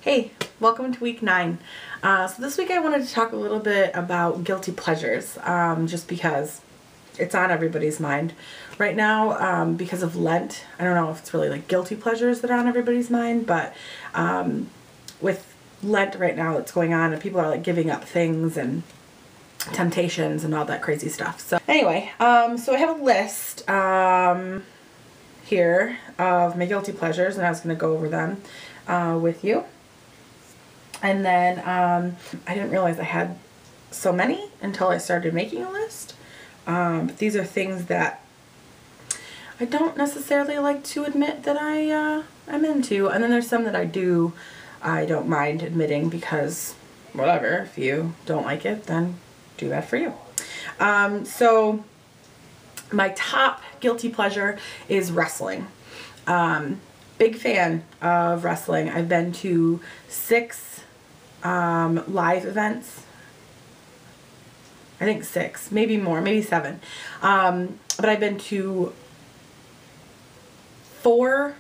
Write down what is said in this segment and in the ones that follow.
Hey, welcome to week 9. So this week I wanted to talk a little bit about guilty pleasures, just because it's on everybody's mind right now, because of Lent. I don't know if it's really like guilty pleasures that are on everybody's mind, but with Lent right now that's going on and people are like giving up things and temptations and all that crazy stuff. So anyway, so I have a list here of my guilty pleasures, and I was going to go over them with you. And then I didn't realize I had so many until I started making a list. But these are things that I don't necessarily like to admit that I'm into. And then there's some that I don't mind admitting, because whatever, if you don't like it, then do that for you. So my top guilty pleasure is wrestling. Big fan of wrestling. I've been to 6 live events. I think 6, maybe more, maybe 7. But I've been to 4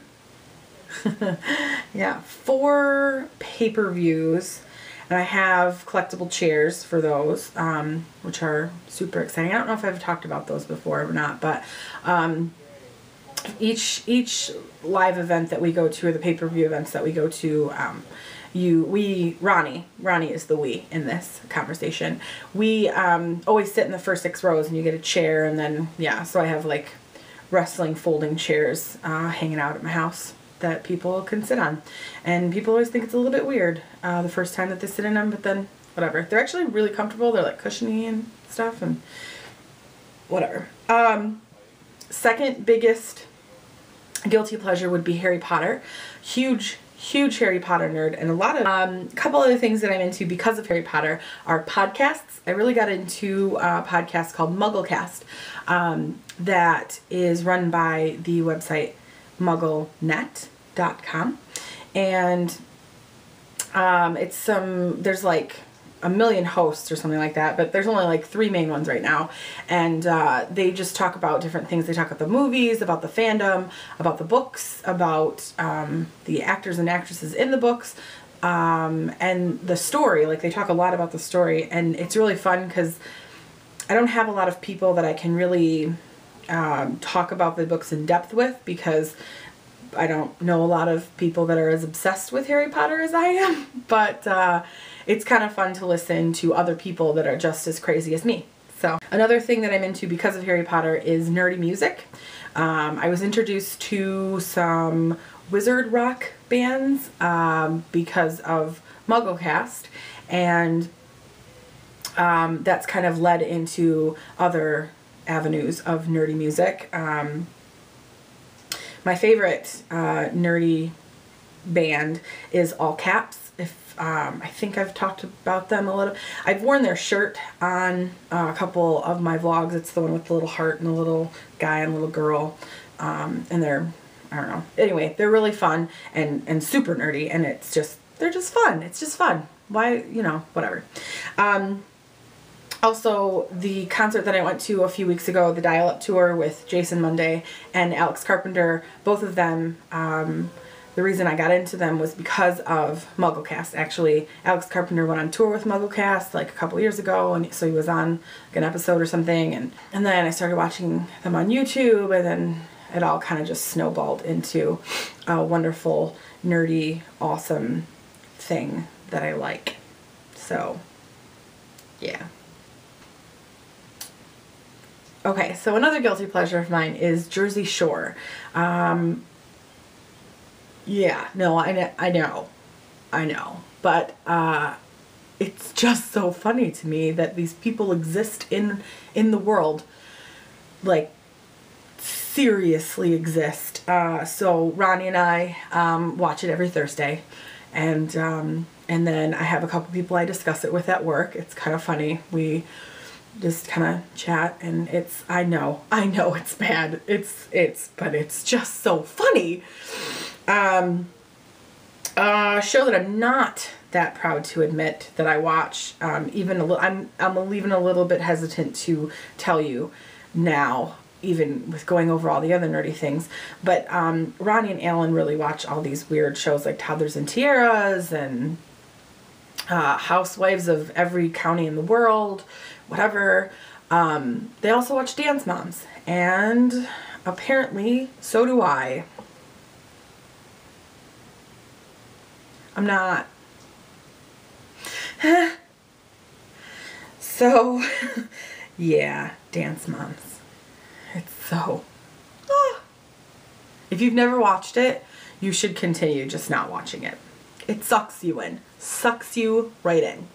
4 pay-per-views, and I have collectible chairs for those, which are super exciting. I don't know if I've talked about those before or not, but each live event that we go to, or the pay-per-view events that we go to, Ronnie is the we in this conversation. We always sit in the first 6 rows, and you get a chair, and then, yeah, so I have like wrestling folding chairs hanging out at my house that people can sit on. And people always think it's a little bit weird the first time that they sit in them, but then whatever. They're actually really comfortable. They're like cushiony and stuff, and whatever. Second biggest guilty pleasure would be Harry Potter. Huge Harry Potter nerd, and a lot of couple other things that I'm into because of Harry Potter are podcasts. I really got into a podcast called Mugglecast that is run by the website mugglenet.com, and there's like a million hosts or something like that, but there's only like 3 main ones right now, and they just talk about different things. They talk about the movies, about the fandom, about the books, about the actors and actresses in the books, and the story. Like, they talk a lot about the story, and it's really fun because I don't have a lot of people that I can really talk about the books in depth with, because I don't know a lot of people that are as obsessed with Harry Potter as I am, but it's kind of fun to listen to other people that are just as crazy as me. So another thing that I'm into because of Harry Potter is nerdy music. I was introduced to some wizard rock bands because of Mugglecast, and that's kind of led into other avenues of nerdy music. My favorite nerdy band is All Caps. I think I've talked about them a little. I've worn their shirt on a couple of my vlogs. It's the one with the little heart and the little guy and little girl. And they're, I don't know. Anyway, they're really fun and super nerdy, and they're just fun. It's just fun. Why, whatever. Also, the concert that I went to a few weeks ago, the Dial Up Tour with Jason Monday and Alex Carpenter, both of them, the reason I got into them was because of Mugglecast. Actually, Alex Carpenter went on tour with Mugglecast like a couple years ago, and so he was on like an episode or something, and then I started watching them on YouTube, and then it all kind of just snowballed into a wonderful, nerdy, awesome thing that I like. So, yeah. Okay, so another guilty pleasure of mine is Jersey Shore. Yeah, no, I know, but it's just so funny to me that these people exist in the world, like seriously exist. So Ronnie and I watch it every Thursday, and then I have a couple people I discuss it with at work. It's kind of funny. We just kind of chat, and I know it's bad. But it's just so funny. A show that I'm not that proud to admit that I watch, I'm even a little bit hesitant to tell you now, even with going over all the other nerdy things. But Ronnie and Alan really watch all these weird shows like Toddlers and Tiaras and Housewives of every county in the world, whatever. They also watch Dance Moms, and apparently so do I. I'm not. So, yeah, Dance Moms. It's so... If you've never watched it, you should continue just not watching it. It sucks you in. Sucks you right in.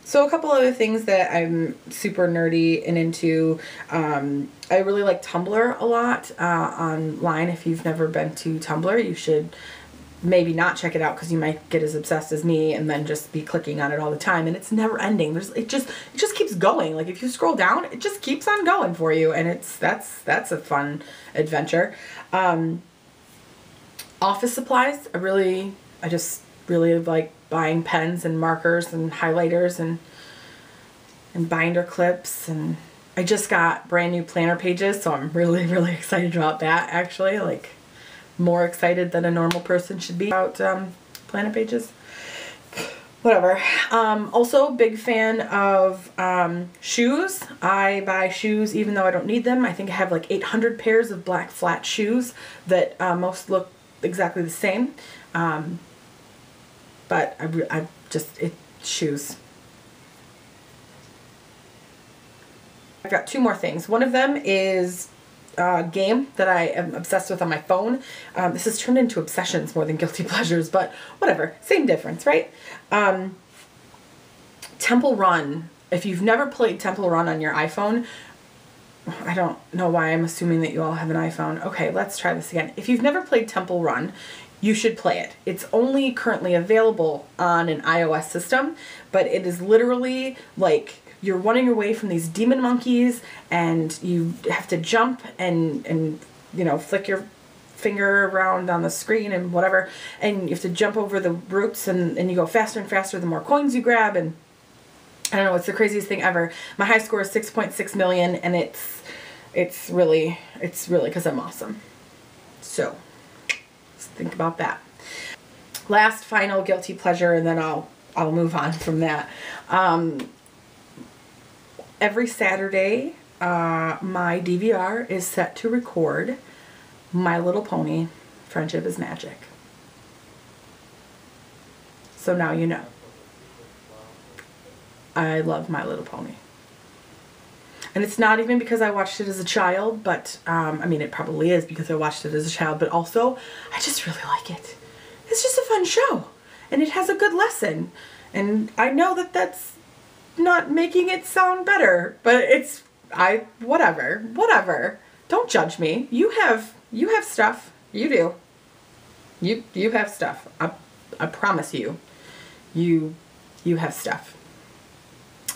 So a couple other things that I'm super nerdy and into. I really like Tumblr a lot online. If you've never been to Tumblr, you should maybe not check it out because you might get as obsessed as me and then just be clicking on it all the time, and it's never ending. It just keeps going. Like if you scroll down, it just keeps on going for you, and that's a fun adventure. Office supplies. I just really like buying pens and markers and highlighters and binder clips, and I just got brand new planner pages, so I'm really excited about that, actually. Like more excited than a normal person should be about planner pages. Whatever. Also big fan of shoes. I buy shoes even though I don't need them. I think I have like 800 pairs of black flat shoes that most look exactly the same. But shoes. I've got two more things. One of them is a game that I am obsessed with on my phone. This has turned into obsessions more than guilty pleasures, but whatever. Same difference, right? Temple Run. If you've never played Temple Run on your iPhone, I don't know why I'm assuming that you all have an iPhone. Okay, let's try this again. If you've never played Temple Run, you should play it. It's only currently available on an iOS system, but it is literally like you're running away from these demon monkeys, and you have to jump and you know, flick your finger around on the screen and whatever, and you have to jump over the roots, and you go faster and faster the more coins you grab, and I don't know, it's the craziest thing ever. My high score is 6.6 million, and it's really because I'm awesome. So let's think about that. Last final guilty pleasure, and then I'll move on from that. Every Saturday, my DVR is set to record My Little Pony, Friendship is Magic. So now you know. I love My Little Pony. And it's not even because I watched it as a child, but, I mean, it probably is because I watched it as a child, but also, I just really like it. It's just a fun show. And it has a good lesson. And I know that that's not making it sound better, but whatever. Don't judge me. You have stuff. You do. You have stuff. I promise you. You have stuff.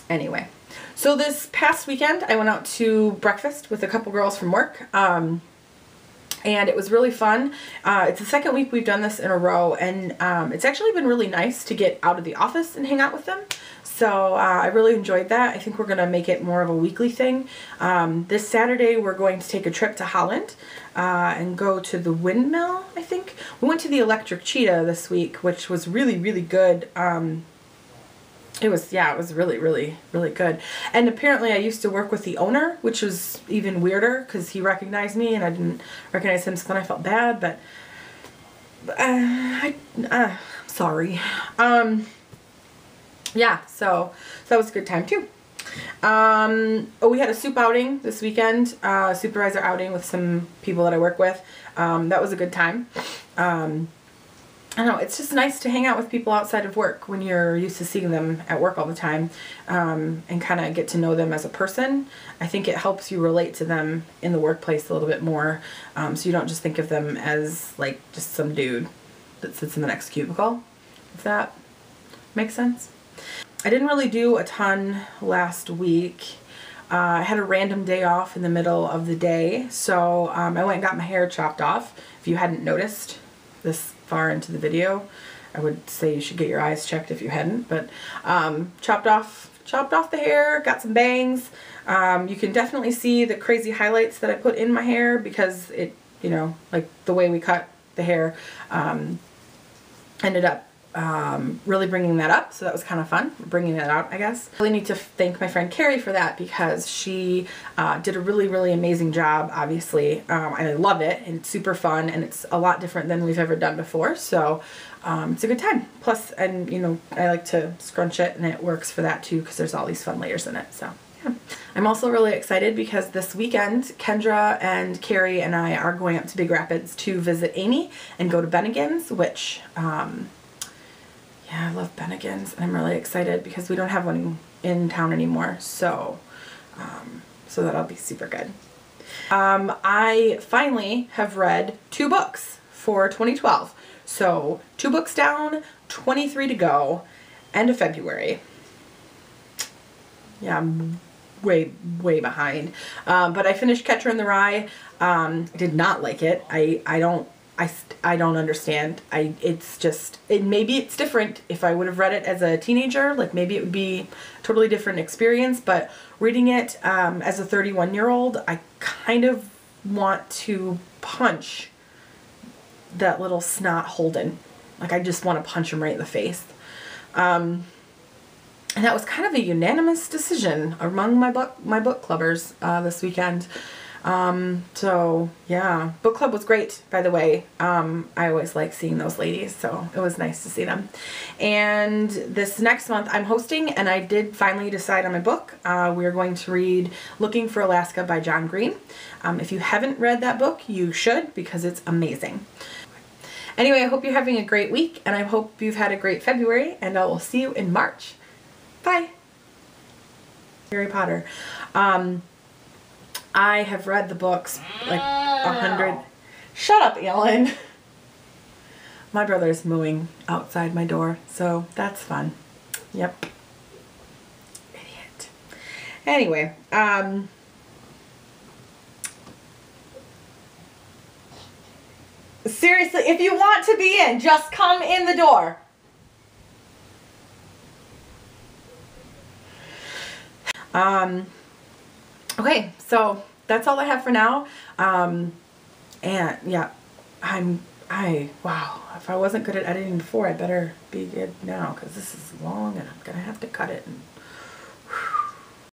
Anyway, so this past weekend I went out to breakfast with a couple girls from work, and it was really fun. It's the second week we've done this in a row, and it's actually been really nice to get out of the office and hang out with them. So I really enjoyed that. I think we're going to make it more of a weekly thing. This Saturday we're going to take a trip to Holland and go to the windmill, I think. We went to the Electric Cheetah this week, which was really good. It was really good. And apparently I used to work with the owner, which was even weirder because he recognized me and I didn't recognize him, so then I felt bad, but sorry. Yeah, so that was a good time too. We had a soup outing this weekend, supervisor outing with some people that I work with. That was a good time. I don't know, it's just nice to hang out with people outside of work when you're used to seeing them at work all the time, and kind of get to know them as a person. I think it helps you relate to them in the workplace a little bit more, so you don't just think of them as like just some dude that sits in the next cubicle, if that makes sense. I didn't really do a ton last week. I had a random day off in the middle of the day, so I went and got my hair chopped off. If you hadn't noticed this far into the video, I would say you should get your eyes checked if you hadn't, but chopped off chopped off the hair, got some bangs. You can definitely see the crazy highlights that I put in my hair because it, you know, like the way we cut the hair ended up really bringing that up, so that was kind of fun, bringing that out, I guess. I really need to thank my friend Carrie for that because she did a really amazing job, obviously. I love it, and it's super fun, and it's a lot different than we've ever done before, so it's a good time. Plus, and you know, I like to scrunch it, and it works for that too because there's all these fun layers in it, so yeah. I'm also really excited because this weekend, Kendra and Carrie and I are going up to Big Rapids to visit Amy and go to Bennigan's, which yeah, I love Bennigan's, and I'm really excited because we don't have one in town anymore, so so that'll be super good. I finally have read 2 books for 2012, so 2 books down, 23 to go, end of February. Yeah, I'm way behind, but I finished Catcher in the Rye. I did not like it. I don't understand. It's just, maybe it's different if I would have read it as a teenager, like maybe it would be a totally different experience, but reading it as a 31-year-old, I kind of want to punch that little snot Holden. Like I just want to punch him right in the face. And that was kind of a unanimous decision among my book clubbers this weekend. So yeah, book club was great, by the way. I always like seeing those ladies, so it was nice to see them. And this next month I'm hosting, and I did finally decide on my book. We're going to read Looking for Alaska by John Green. If you haven't read that book, you should, because it's amazing. Anyway, I hope you're having a great week, and I hope you've had a great February, and I will see you in March. Bye. Harry Potter. I have read the books like 100. Shut up, Ellen. My brother's mooing outside my door, so that's fun. Yep. Idiot. Anyway, seriously, if you want to be in, just come in the door. Okay, so that's all I have for now. And yeah, wow, if I wasn't good at editing before, I better be good now, because this is long and I'm gonna have to cut it. And